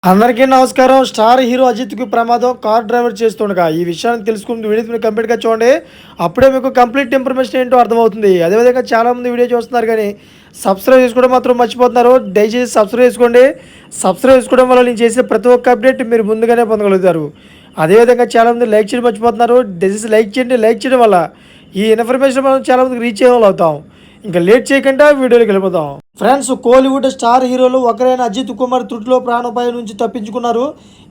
అందరికీ నమస్కారం. Star hero అజిత్‌కి ప్రమాదం. కార్ డ్రైవర్ చేస్తుండగా ఈ విషయాన్ని తెలుసుకుంటూ వీడియోని కంప్లీట్‌గా చూడండి. అప్పుడే మీకు కంప్లీట్ ఇన్ఫర్మేషన్ ఏంటో అర్థమవుతుంది. అదేవిధంగా చాలామంది వీడియో చూస్తున్నారు కానీ సబ్స్క్రైబ్ చేసుకోవడం మాత్రం మర్చిపోతున్నారు. దయచేసి సబ్స్క్రైబ్ చేసుకోండి. సబ్స్క్రైబ్ చేసుకోవడం వల్ల నేను చేసే ప్రతి ఒక్క అప్డేట్ మీరు ముందుగానే పొందగలుగుతారు. అదేవిధంగా చాలామంది లైక్ చేయడం మర్చిపోతున్నారు. దయచేసి లైక్ చేయండి. లైక్ చేయడం వల్ల ఈ ఇన్ఫర్మేషన్ మనం చాలామందికి రీచ్ అయ్యే వాళ్ళు అవుతాం. ఇంకా లేట్ చేయకుండా వీడియోకి వెళ్ళిపోతాం. ఫ్రెండ్స్, కోలీవుడ్ స్టార్ హీరోలు ఒకరైన అజిత్ కుమార్ త్రుటిలో ప్రాణాపాయం నుంచి తప్పించుకున్నారు.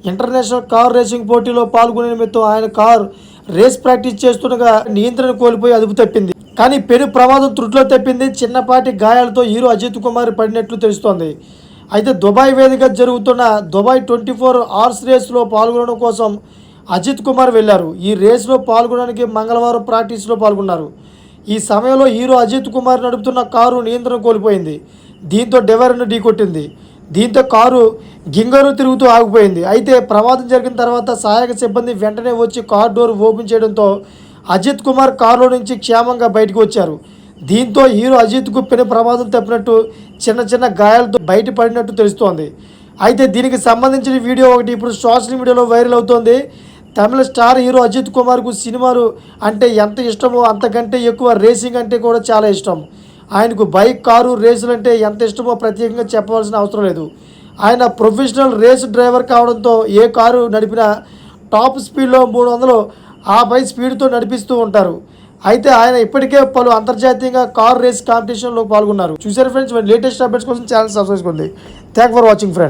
ఇంటర్నేషనల్ కార్ రేసింగ్ పోటీలో పాల్గొనే నిమిత్తం ఆయన కార్ రేస్ ప్రాక్టీస్ చేస్తుండగా నియంత్రణ కోల్పోయి అదుపు తప్పింది. కానీ పెను ప్రమాదం త్రుటిలో తప్పింది. చిన్నపాటి గాయాలతో హీరో అజిత్ కుమార్ పడినట్లు తెలుస్తోంది. అయితే దుబాయ్ వేదిక జరుగుతున్న దుబాయ్ 24 అవర్స్ రేస్లో పాల్గొనడం కోసం అజిత్ కుమార్ వెళ్లారు. ఈ రేస్లో పాల్గొనడానికి మంగళవారం ప్రాక్టీస్లో పాల్గొన్నారు. ఈ సమయంలో హీరో అజిత్ కుమార్ నడుపుతున్న కారు నియంత్రణ కోల్పోయింది. దీంతో డివైడర్ను ఢీకొట్టింది. దీంతో కారు గింగరు తిరుగుతూ ఆగిపోయింది. అయితే ప్రమాదం జరిగిన తర్వాత సహాయక సిబ్బంది వెంటనే వచ్చి కార్ డోర్ ఓపెన్ చేయడంతో అజిత్ కుమార్ కారులో నుంచి క్షేమంగా బయటకు వచ్చారు. దీంతో హీరో అజిత్కు పెను ప్రమాదం తప్పినట్టు చిన్న చిన్న గాయాలతో బయటపడినట్టు తెలుస్తోంది. అయితే దీనికి సంబంధించిన వీడియో ఒకటి ఇప్పుడు సోషల్ మీడియాలో వైరల్ అవుతోంది. తమిళ స్టార్ హీరో అజిత్ కుమార్కు సినిమాలు అంటే ఎంత ఇష్టమో అంతకంటే ఎక్కువ రేసింగ్ అంటే కూడా చాలా ఇష్టం. ఆయనకు బైక్, కారు రేసులు అంటే ఎంత ఇష్టమో ప్రత్యేకంగా చెప్పవలసిన అవసరం లేదు. ఆయన ప్రొఫెషనల్ రేస్ డ్రైవర్ కావడంతో ఏ కారు నడిపినా టాప్ స్పీడ్లో 300 ఆ పై స్పీడ్తో నడిపిస్తూ ఉంటారు. అయితే ఆయన ఇప్పటికే పలు అంతర్జాతీయంగా కార్ రేస్ కాంపిటీషన్లో పాల్గొన్నారు. చూసారు ఫ్రెండ్స్, లేటెస్ట్ అప్డేట్స్ కోసం ఛానల్ సబ్స్క్రైబ్ చేసుకోండి. Thank for watching friends.